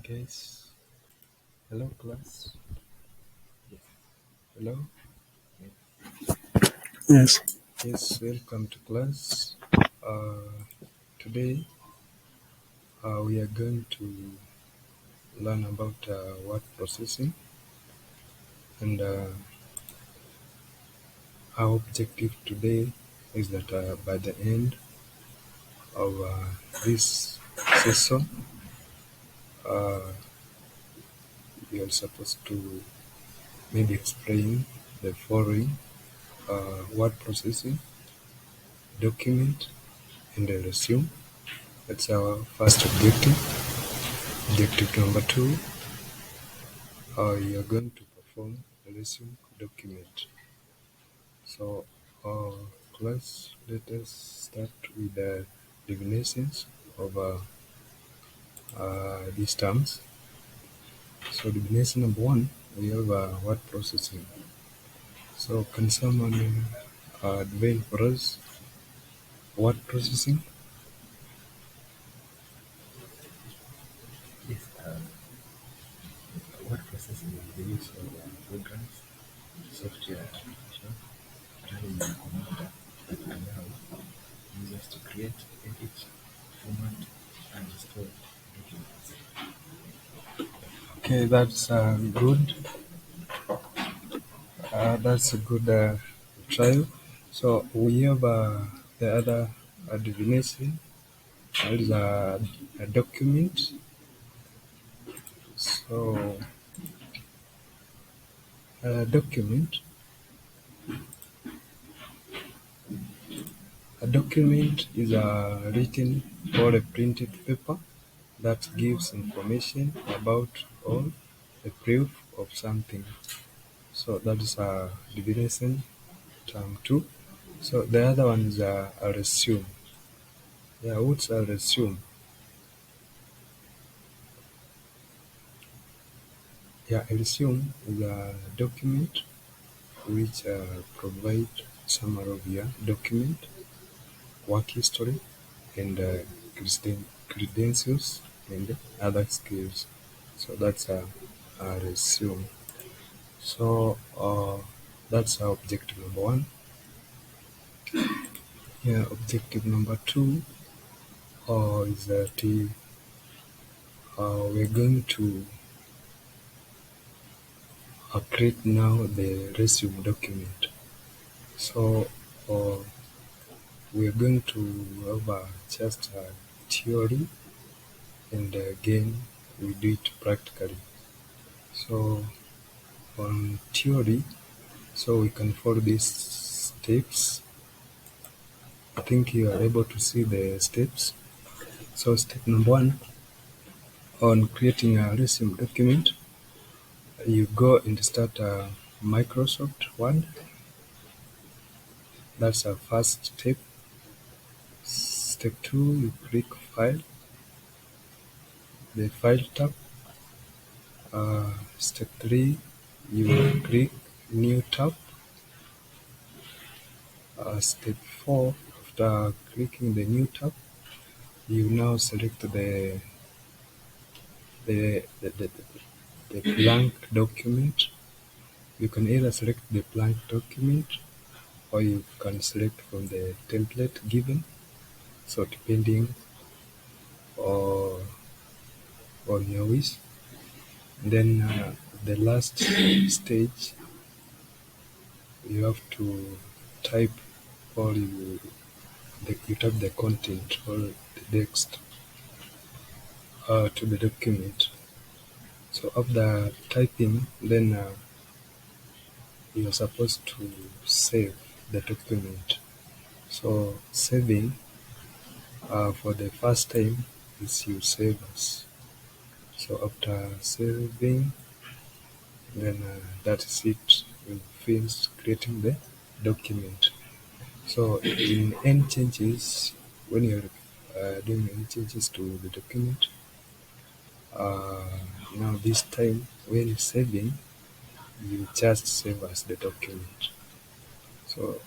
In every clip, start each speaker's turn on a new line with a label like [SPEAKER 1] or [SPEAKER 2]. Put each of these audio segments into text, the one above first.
[SPEAKER 1] Guys, hello class. Hello.
[SPEAKER 2] Yes.
[SPEAKER 1] Yes, welcome to class. Today we are going to learn about word processing, and our objective today is that by the end of this session, uh, we are supposed to maybe explain the following: word processing, document, and resume. That's our first objective. Objective number two, you are going to perform a resume document. So, class, let us start with the definitions of these terms. So, definition number one, we have word processing. So, can someone define for us word processing?
[SPEAKER 2] Yes. Word processing is the use of programs, software application running on a computer that allow users to create, edit, format, and store documents.
[SPEAKER 1] Okay, that's good. That's a good trial. So, we have the other definition. That is a document. So, a document is a written or a printed paper that gives information about or a proof of something. So that is a definition term two. So the other one is a resume. Yeah, what's a resume? Yeah, a resume is a document which provide summary of your document, work history, and credentials and other skills. So that's a resume. So that's our objective number one. Yeah, objective number two is that we're going to create now the resume document. So uh, we're going to have just a theory, and again we do it practically. So on theory, so we can follow these steps. I think you are able to see the steps. So step number one, on creating a resume document, you go and start Microsoft Word. That's our first step. Step two, you click File, the File tab. Step three, you click New tab. Step four, after clicking the New tab, you now select the, the, the, the blank document. You can either select the blank document or you can select from the template given. So depending on your wish. Then the last stage, you have to type or you type the content or the text to the document. So after typing, then you're supposed to save the document. So saving for the first time is you save as. So after saving, then that is it. You finish creating the document. So in any changes, when you're doing any changes to the document, uh, now this time when you're saving, you just save as the document. So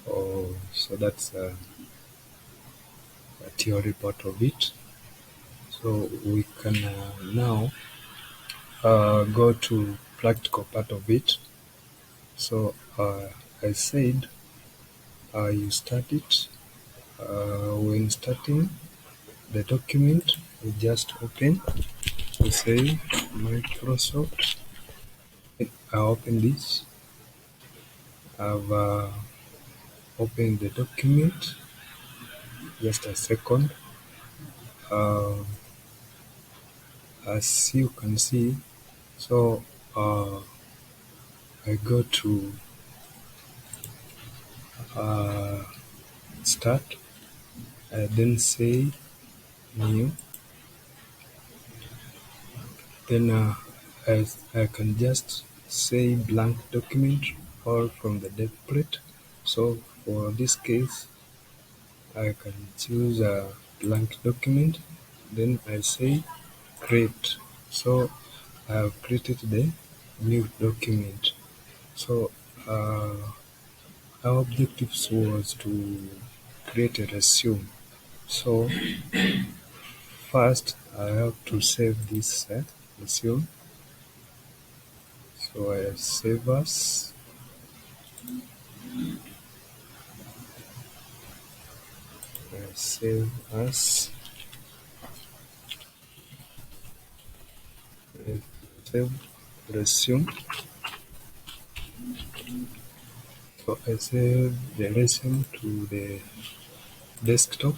[SPEAKER 1] that's a theory part of it. So we can now go to practical part of it. So I said you start it. When starting the document, we just open. We say Microsoft. I open this. I've opened the document. Just a second. Uh, as you can see, so I go to uh, start. I then say new. Then I can just say blank document or from the template. So for this case, I can choose a blank document. Then I say create. So I have created the new document. So our objectives was to create a resume. So first I have to save this resume. So I save as, I save as, I save resume. So I save the resume to the desktop.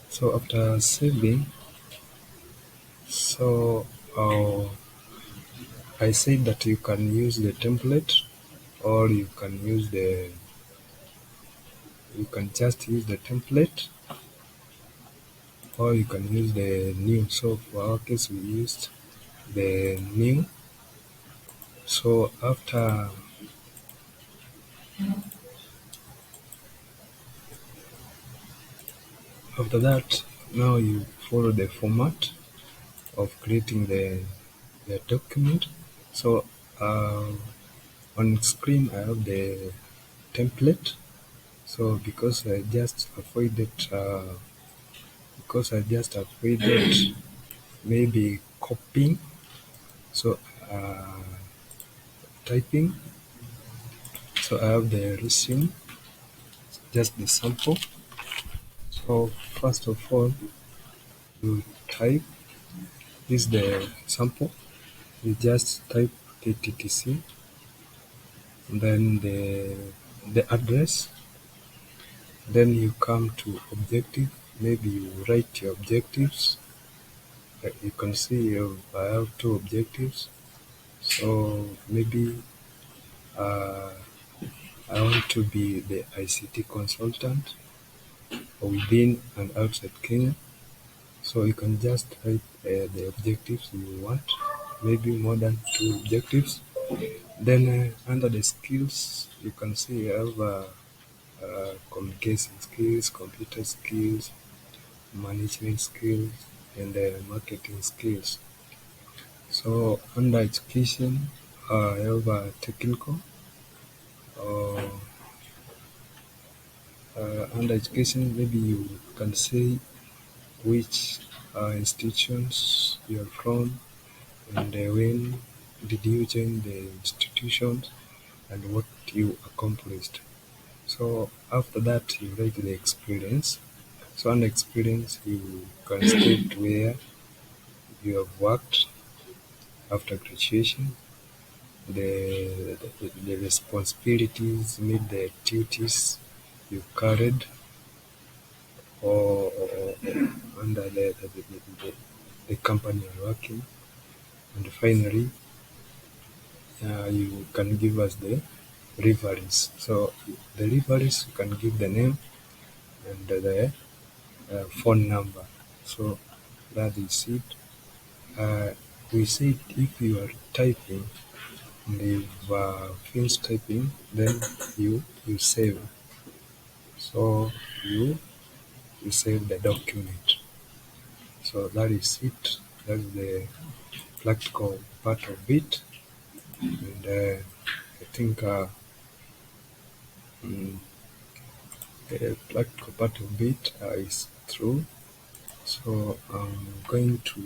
[SPEAKER 1] So after saving, so I said that you can use the template or you can just use the template or you can use the new. So for our case, we used the new. So after that, now you follow the format of creating the document. So uh, on screen, I have the template. So because I just avoided maybe copying, so typing. So I have the resume, just the sample. So first of all, you type, this is the sample. You just type KTTC, then the address, then you come to objective. Maybe you write your objectives. You can see I have two objectives. So maybe uh, I want to be the ICT consultant within and outside Kenya. So you can just type the objectives you want, maybe more than two objectives. Then under the skills, you can see you have communication skills, computer skills, management skills, and marketing skills. So under education, I have technical. Uh, Under education, maybe you can say which institutions you are from and when did you join the institutions and what you accomplished. So after that, you write the experience. So under experience, you can state where you have worked after graduation, the responsibilities, maybe the duties you carried or under the company you're working. And finally, you can give us the reference. So the reference, you can give the name and the phone number. So that is it. We said if you are typing and you've finished typing, then you save. So you save the document. So that is it. That's the practical part of it. And I think mm, the practical part of it is through. So I'm going to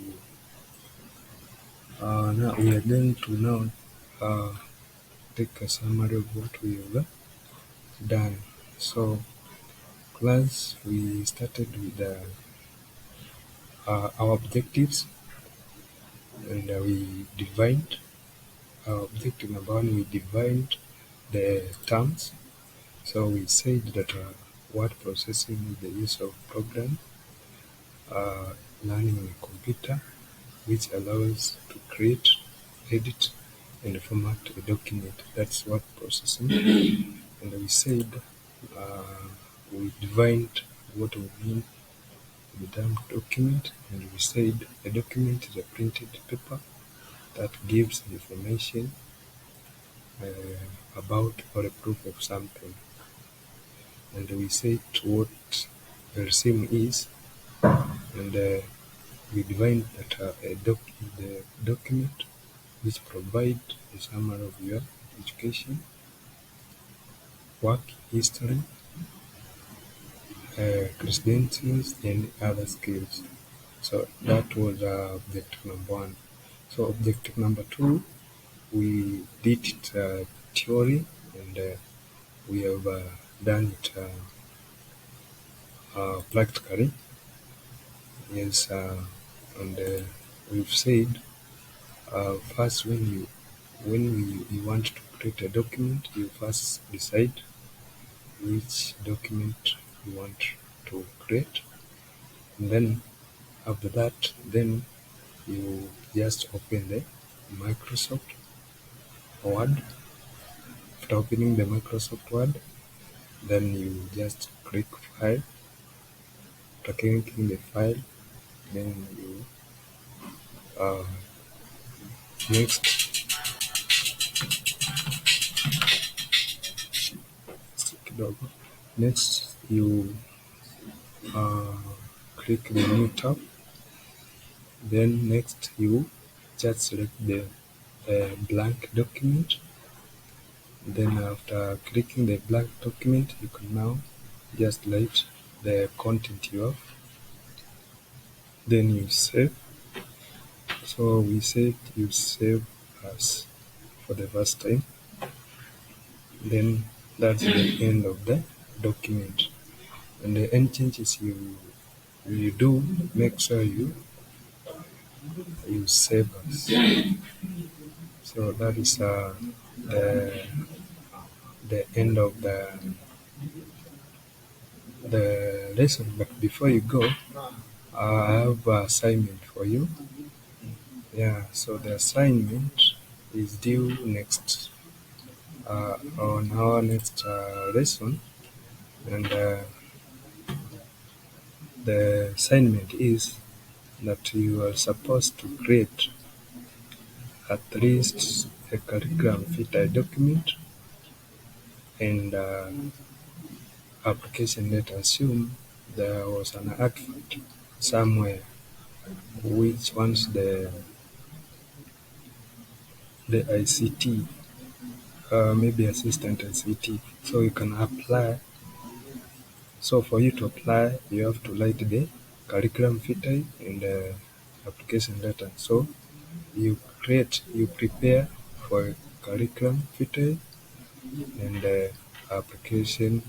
[SPEAKER 1] Now we are going to now take a summary of what we have done. So class, we started with our objectives, and we defined our objective number one. We defined the terms. So we said that word processing is the use of program uh, learning in a computer, which allows to create, edit, and format a document. That's word processing. And we said we defined what we mean with the term document, and we said a document is a printed paper that gives information about or a proof of something. And we said what a resume is, and we defined that the document which provide a summary of your education, work history, credentials, and other skills. So that was objective number one. So objective number two, we did it theory, and we have done it practically. Yes, and we've said first when you want to create a document, you first decide which document you want to create, and then after that, then you just open the Microsoft Word. After opening the Microsoft Word, then you just click File. After clicking the file, then you uh, next kidogo. Next you uh, click the new tab. Then next you just select the blank document. Then after clicking the blank document, you can now just write the content you have. Then you save. So we said you save as for the first time. Then that's the end of the document. And any changes you do, make sure you save as. So that is the the end of the lesson. But before you go, I have an assignment for you. Yeah, so the assignment is due next on our next lesson, and the assignment is that you are supposed to create at least a curriculum fit document and application letter. Assume there was an artifact somewhere which wants the ICT, maybe assistant ICT, so you can apply. So for you to apply, you have to write the curriculum vitae and the application letter. So you prepare for curriculum vitae and the application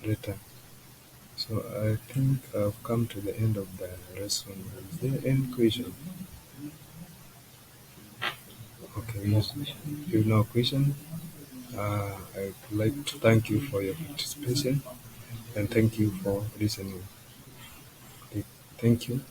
[SPEAKER 1] letter. So I think I've come to the end of the lesson. Is there any question? Okay, you know question. I'd like to thank you for your participation and thank you for listening. Okay, thank you.